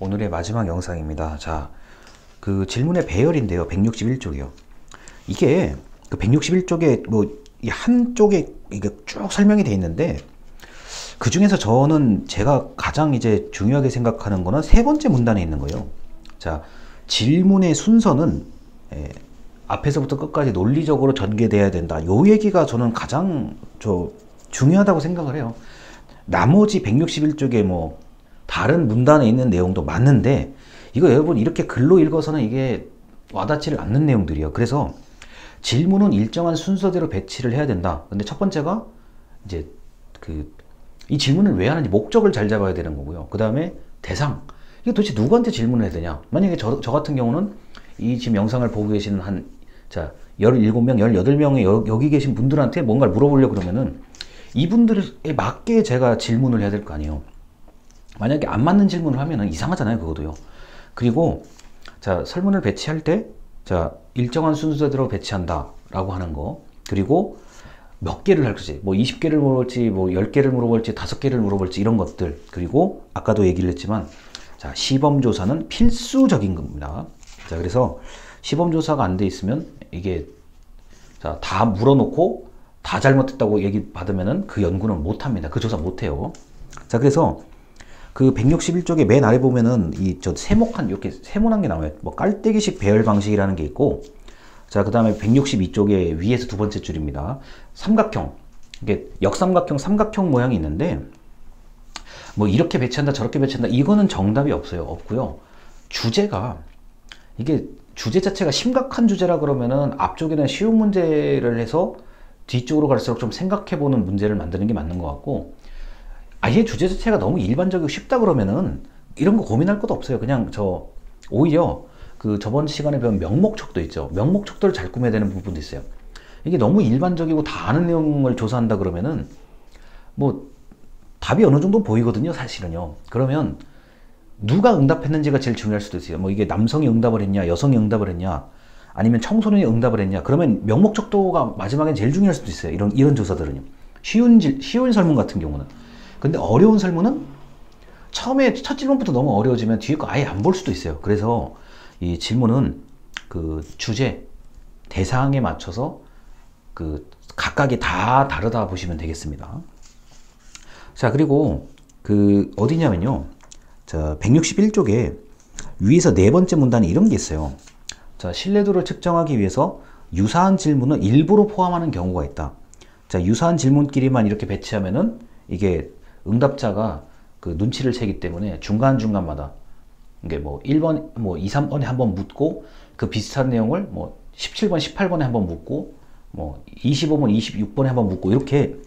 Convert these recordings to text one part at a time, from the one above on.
오늘의 마지막 영상입니다. 자, 그 질문의 배열인데요. 161쪽이요. 이게 그 161쪽에 뭐 이 한쪽에 이게 쭉 설명이 돼 있는데 그 중에서 저는 제가 가장 이제 중요하게 생각하는 거는 세 번째 문단에 있는 거예요. 자, 질문의 순서는 앞에서부터 끝까지 논리적으로 전개돼야 된다. 요 얘기가 저는 가장 중요하다고 생각을 해요. 나머지 161쪽에 뭐 다른 문단에 있는 내용도 맞는데 이거 여러분 이렇게 글로 읽어서는 이게 와닿지를 않는 내용들이에요. 그래서 질문은 일정한 순서대로 배치를 해야 된다. 근데 첫 번째가 이제 이 질문을 왜 하는지 목적을 잘 잡아야 되는 거고요. 그 다음에 대상. 이게 도대체 누구한테 질문을 해야 되냐? 만약에 저 같은 경우는 이 지금 영상을 보고 계시는 17명, 18명의 여기 계신 분들한테 뭔가를 물어보려고 그러면은 이분들에 맞게 제가 질문을 해야 될 거 아니에요. 만약에 안 맞는 질문을 하면은 이상하잖아요, 그것도요. 그리고 자, 설문을 배치할 때 자, 일정한 순서대로 배치한다 라고 하는 거. 그리고 몇 개를 할지, 뭐 20개를 물어볼지, 뭐 10개를 물어볼지, 5개를 물어볼지 이런 것들. 그리고 아까도 얘기를 했지만 자, 시범조사는 필수적인 겁니다. 자, 그래서 시범조사가 안 돼 있으면 이게 자, 다 물어놓고 다 잘못했다고 얘기 받으면은 그 연구는 못 합니다. 그 조사 못 해요. 자, 그래서 그 161쪽에 맨 아래 보면은 세모칸 이렇게 세모난 게 나와요. 뭐 깔때기식 배열 방식이라는 게 있고, 자, 그 다음에 162쪽에 위에서 두 번째 줄입니다. 삼각형. 이게 역삼각형, 삼각형 모양이 있는데, 뭐 이렇게 배치한다, 저렇게 배치한다, 이거는 정답이 없어요. 없고요. 주제가, 이게 주제 자체가 심각한 주제라 그러면은 앞쪽에는 쉬운 문제를 해서 뒤쪽으로 갈수록 좀 생각해보는 문제를 만드는 게 맞는 것 같고, 아예 주제 자체가 너무 일반적이고 쉽다 그러면은 이런 거 고민할 것도 없어요. 그냥 오히려 그 저번 시간에 배운 명목척도 있죠. 명목척도를 잘 꾸며야 되는 부분도 있어요. 이게 너무 일반적이고 다 아는 내용을 조사한다 그러면은 뭐 답이 어느 정도 보이거든요, 사실은요. 그러면 누가 응답했는지가 제일 중요할 수도 있어요. 뭐 이게 남성이 응답을 했냐, 여성이 응답을 했냐, 아니면 청소년이 응답을 했냐. 그러면 명목척도가 마지막엔 제일 중요할 수도 있어요. 이런 조사들은요. 쉬운 설문 같은 경우는. 근데 어려운 설문은 처음에 첫 질문부터 너무 어려워지면 뒤에 거 아예 안 볼 수도 있어요. 그래서 이 질문은 그 주제, 대상에 맞춰서 그 각각이 다 다르다 보시면 되겠습니다. 자, 그리고 그 어디냐면요. 자, 161쪽에 위에서 네 번째 문단에 이런 게 있어요. 자, 신뢰도를 측정하기 위해서 유사한 질문을 일부러 포함하는 경우가 있다. 자, 유사한 질문끼리만 이렇게 배치하면은 이게 응답자가 그 눈치를 채기 때문에 중간중간마다 이게 뭐 1번, 뭐 2, 3번에 한번 묻고 그 비슷한 내용을 뭐 17번, 18번에 한번 묻고 뭐 25번, 26번에 한번 묻고 이렇게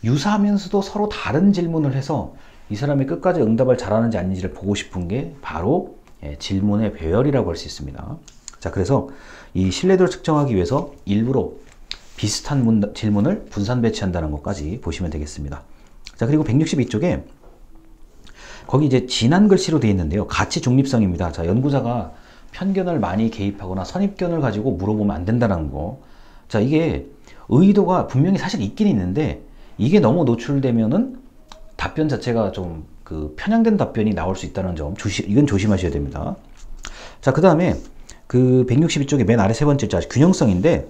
유사하면서도 서로 다른 질문을 해서 이 사람이 끝까지 응답을 잘하는지 아닌지를 보고 싶은 게 바로 질문의 배열이라고 할 수 있습니다. 자, 그래서 이 신뢰도를 측정하기 위해서 일부러 비슷한 질문을 분산 배치한다는 것까지 보시면 되겠습니다. 자, 그리고 162쪽에 거기 이제 진한 글씨로 되어 있는데요. 가치 중립성입니다. 자, 연구자가 편견을 많이 개입하거나 선입견을 가지고 물어보면 안 된다는 거. 자, 이게 의도가 분명히 사실 있긴 있는데 이게 너무 노출되면은 답변 자체가 좀 그 편향된 답변이 나올 수 있다는 점 이건 조심하셔야 됩니다. 자, 그 다음에 그 162쪽의 맨 아래 세 번째 자, 균형성인데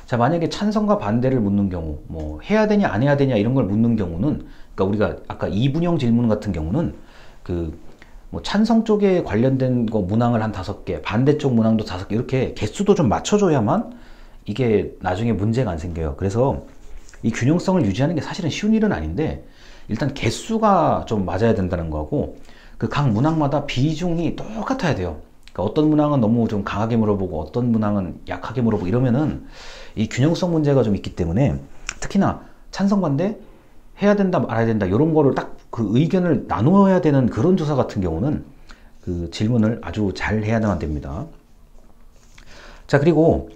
자, 만약에 찬성과 반대를 묻는 경우, 뭐 해야 되냐 안 해야 되냐 이런 걸 묻는 경우는, 그러니까 우리가 아까 이분형 질문 같은 경우는 그 뭐 찬성 쪽에 관련된 거 문항을 한 5개, 반대쪽 문항도 5개 이렇게 개수도 좀 맞춰줘야만 이게 나중에 문제가 안 생겨요. 그래서 이 균형성을 유지하는 게 사실은 쉬운 일은 아닌데 일단 개수가 좀 맞아야 된다는 거고 그 각 문항마다 비중이 똑같아야 돼요. 그러니까 어떤 문항은 너무 좀 강하게 물어보고 어떤 문항은 약하게 물어보고 이러면은 이 균형성 문제가 좀 있기 때문에 특히나 찬성 반대 해야 된다 말아야 된다 이런 거를 딱 그 의견을 나누어야 되는 그런 조사 같은 경우는 그 질문을 아주 잘 해야만 됩니다. 자, 그리고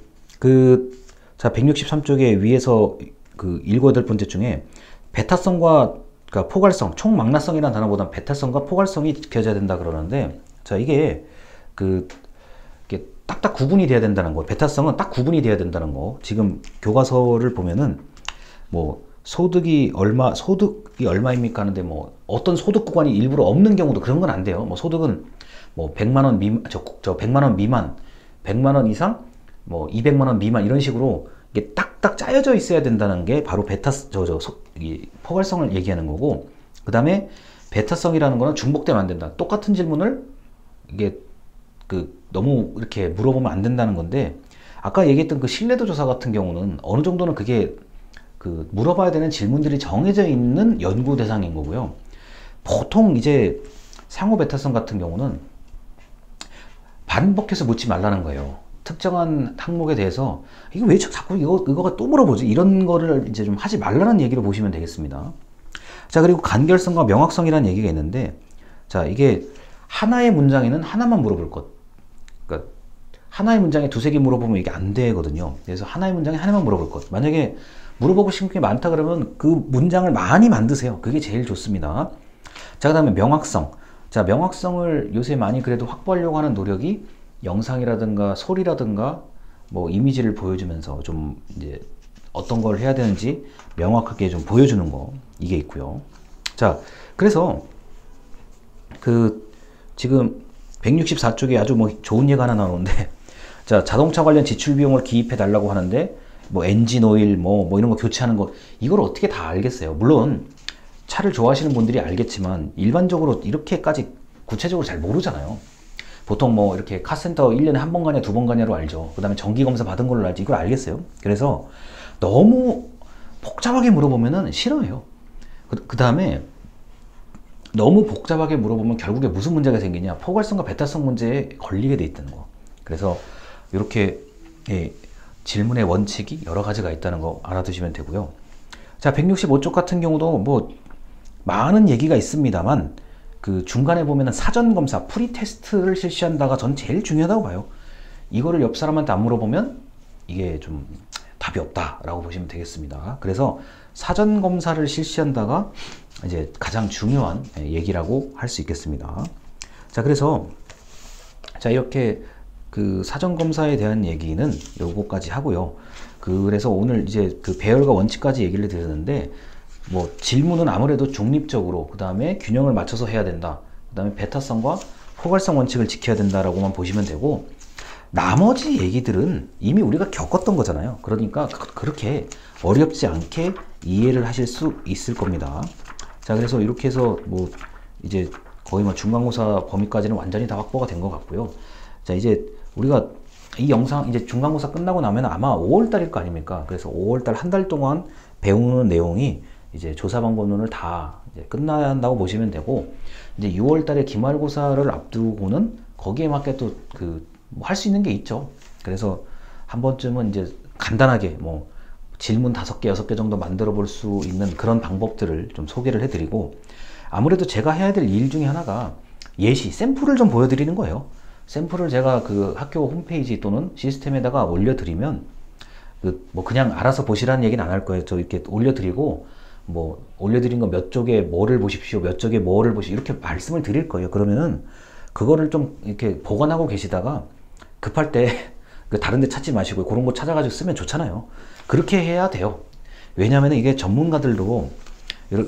자 163쪽에 위에서 그 7, 8번째 중에 베타성과 그러니까 포괄성, 총망라성이라는 단어보다 베타성과 포괄성이 지켜져야 된다 그러는데 자, 이게 이게 딱딱 구분이 돼야 된다는 거. 베타성은 딱 구분이 돼야 된다는 거. 지금 교과서를 보면은 뭐 소득이 얼마입니까 하는데 뭐 어떤 소득 구간이 일부러 없는 경우도 그런 건 안 돼요. 뭐 소득은 뭐 100만 원 미만, 100만 원 미만, 100만 원 이상, 뭐 200만 원 미만 이런 식으로 이게 딱딱 짜여져 있어야 된다는 게 바로 이 포괄성을 얘기하는 거고, 그 다음에 베타성이라는 거는 중복되면 안 된다. 똑같은 질문을 이게 너무 이렇게 물어보면 안 된다는 건데, 아까 얘기했던 그 신뢰도 조사 같은 경우는 어느 정도는 그게 물어봐야 되는 질문들이 정해져 있는 연구 대상인 거고요. 보통 이제 상호 베타성 같은 경우는 반복해서 묻지 말라는 거예요. 특정한 항목에 대해서 이거 왜 자꾸 이거가 또 물어보지? 이런 거를 이제 좀 하지 말라는 얘기로 보시면 되겠습니다. 자, 그리고 간결성과 명확성이라는 얘기가 있는데, 자, 이게 하나의 문장에는 하나만 물어볼 것. 그러니까 하나의 문장에 두세 개 물어보면 이게 안 되거든요. 그래서 하나의 문장에 하나만 물어볼 것. 만약에 물어보고 싶은 게 많다 그러면 그 문장을 많이 만드세요. 그게 제일 좋습니다. 자, 그 다음에 명확성. 자, 명확성을 요새 많이 그래도 확보하려고 하는 노력이 영상이라든가 소리라든가 뭐 이미지를 보여주면서 좀 이제 어떤 걸 해야 되는지 명확하게 좀 보여주는 거, 이게 있고요. 자, 그래서 지금 164쪽에 아주 뭐 좋은 예가 하나 나오는데, 자, 자동차 관련 지출 비용을 기입해 달라고 하는데 뭐 엔진 오일 뭐 이런 거 교체하는 거, 이걸 어떻게 다 알겠어요? 물론 차를 좋아하시는 분들이 알겠지만 일반적으로 이렇게까지 구체적으로 잘 모르잖아요. 보통 뭐 이렇게 카센터 1년에 한 번 가냐 두 번 가냐로 알죠. 그 다음에 정기검사 받은 걸로 알지. 이걸 알겠어요. 그래서 너무 복잡하게 물어보면은 싫어해요. 그 다음에 너무 복잡하게 물어보면 결국에 무슨 문제가 생기냐, 포괄성과 베타성 문제에 걸리게 돼 있다는 거. 그래서 이렇게 질문의 원칙이 여러 가지가 있다는 거 알아두시면 되고요. 자, 165쪽 같은 경우도 뭐 많은 얘기가 있습니다만, 그 중간에 보면은 사전검사, 프리테스트를 실시한다가 전 제일 중요하다고 봐요. 이거를 옆 사람한테 안 물어보면 이게 좀 답이 없다라고 보시면 되겠습니다. 그래서 사전검사를 실시한다가 이제 가장 중요한 얘기라고 할 수 있겠습니다. 자, 그래서 자, 이렇게 그 사전검사에 대한 얘기는 요거까지 하고요. 그래서 오늘 이제 그 배열과 원칙까지 얘기를 드렸는데, 뭐 질문은 아무래도 중립적으로, 그 다음에 균형을 맞춰서 해야 된다, 그 다음에 베타성과 포괄성 원칙을 지켜야 된다라고만 보시면 되고, 나머지 얘기들은 이미 우리가 겪었던 거잖아요. 그러니까 그렇게 어렵지 않게 이해를 하실 수 있을 겁니다. 자, 그래서 이렇게 해서 뭐 이제 거의 뭐 중간고사 범위까지는 완전히 다 확보가 된 것 같고요. 자, 이제 우리가 이 영상 이제 중간고사 끝나고 나면 아마 5월달일 거 아닙니까? 그래서 5월달 한 달 동안 배우는 내용이 이제 조사방법론을 다 이제 끝나야 한다고 보시면 되고, 이제 6월달에 기말고사를 앞두고는 거기에 맞게 또 뭐 할 수 있는 게 있죠. 그래서 한 번쯤은 이제 간단하게 뭐 질문 5개, 6개 정도 만들어 볼 수 있는 그런 방법들을 좀 소개를 해드리고, 아무래도 제가 해야 될 일 중에 하나가 예시, 샘플을 좀 보여드리는 거예요. 샘플을 제가 그 학교 홈페이지 또는 시스템에다가 올려드리면 뭐 그냥 알아서 보시라는 얘기는 안 할 거예요. 저 이렇게 올려드리고, 뭐 올려드린 거 몇 쪽에 뭐를 보십시오, 몇 쪽에 뭐를 보십시오, 이렇게 말씀을 드릴 거예요. 그러면은 그거를 좀 이렇게 보관하고 계시다가 급할 때 다른 데 찾지 마시고 그런 거 찾아가지고 쓰면 좋잖아요. 그렇게 해야 돼요. 왜냐하면 이게 전문가들도,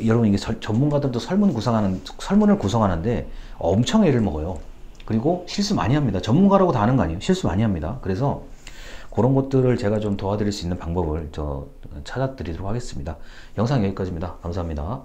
여러분 이게 전문가들도 설문을 구성하는데 엄청 애를 먹어요. 그리고 실수 많이 합니다. 전문가라고 다 하는 거 아니에요. 실수 많이 합니다. 그래서 그런 것들을 제가 좀 도와드릴 수 있는 방법을 찾아드리도록 하겠습니다. 영상 여기까지입니다. 감사합니다.